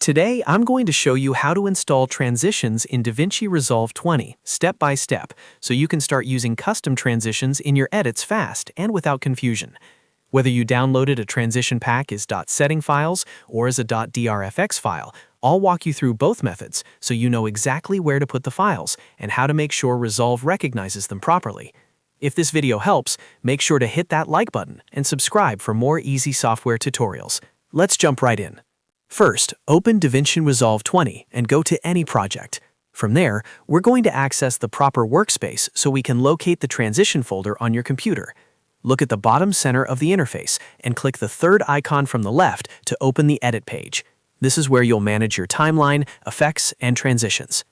Today, I'm going to show you how to install transitions in DaVinci Resolve 20, step by step, so you can start using custom transitions in your edits fast and without confusion. Whether you downloaded a transition pack as .setting files or as a .drfx file, I'll walk you through both methods so you know exactly where to put the files and how to make sure Resolve recognizes them properly. If this video helps, make sure to hit that like button and subscribe for more easy software tutorials. Let's jump right in. First, open DaVinci Resolve 20 and go to any project. From there, we're going to access the proper workspace so we can locate the transition folder on your computer. Look at the bottom center of the interface and click the third icon from the left to open the edit page. This is where you'll manage your timeline, effects, and transitions.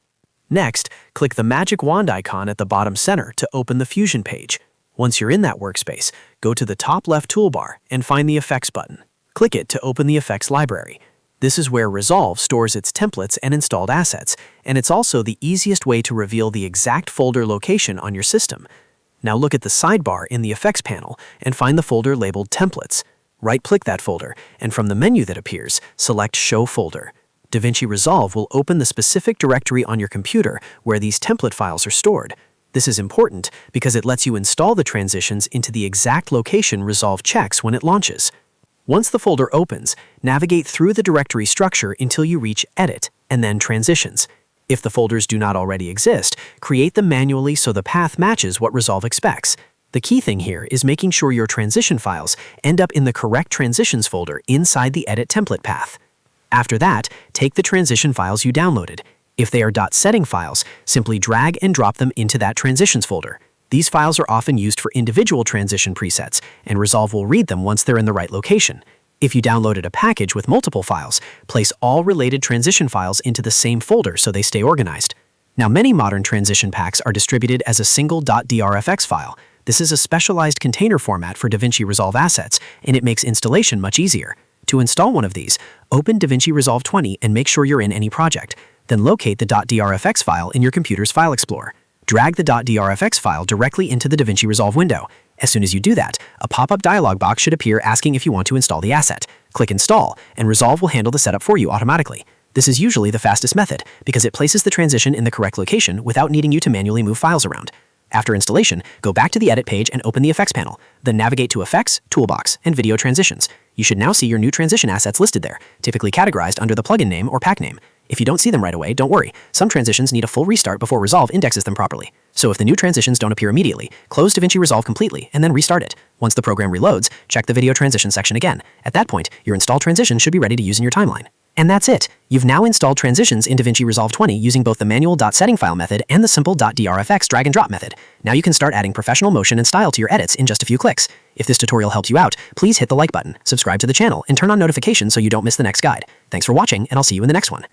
Next, click the magic wand icon at the bottom center to open the Fusion page. Once you're in that workspace, go to the top left toolbar and find the Effects button. Click it to open the Effects library. This is where Resolve stores its templates and installed assets, and it's also the easiest way to reveal the exact folder location on your system. Now look at the sidebar in the Effects panel and find the folder labeled Templates. Right-click that folder, and from the menu that appears, select Show Folder. DaVinci Resolve will open the specific directory on your computer where these template files are stored. This is important because it lets you install the transitions into the exact location Resolve checks when it launches. Once the folder opens, navigate through the directory structure until you reach Edit, and then Transitions. If the folders do not already exist, create them manually so the path matches what Resolve expects. The key thing here is making sure your transition files end up in the correct transitions folder inside the Edit template path. After that, take the transition files you downloaded. If they are .setting files, simply drag and drop them into that transitions folder. These files are often used for individual transition presets, and Resolve will read them once they're in the right location. If you downloaded a package with multiple files, place all related transition files into the same folder so they stay organized. Now, many modern transition packs are distributed as a single .drfx file. This is a specialized container format for DaVinci Resolve assets, and it makes installation much easier. To install one of these, open DaVinci Resolve 20 and make sure you're in any project. Then locate the .drfx file in your computer's File Explorer. Drag the .drfx file directly into the DaVinci Resolve window. As soon as you do that, a pop-up dialog box should appear asking if you want to install the asset. Click Install, and Resolve will handle the setup for you automatically. This is usually the fastest method because it places the transition in the correct location without needing you to manually move files around. After installation, go back to the Edit page and open the Effects panel. Then navigate to Effects, Toolbox, and Video Transitions. You should now see your new transition assets listed there, typically categorized under the plugin name or pack name. If you don't see them right away, don't worry. Some transitions need a full restart before Resolve indexes them properly. So if the new transitions don't appear immediately, close DaVinci Resolve completely and then restart it. Once the program reloads, check the Video Transition section again. At that point, your installed transition should be ready to use in your timeline. And that's it. You've now installed transitions in DaVinci Resolve 20 using both the manual .setting file method and the simple .drfx drag and drop method. Now you can start adding professional motion and style to your edits in just a few clicks. If this tutorial helped you out, please hit the like button, subscribe to the channel, and turn on notifications so you don't miss the next guide. Thanks for watching, and I'll see you in the next one.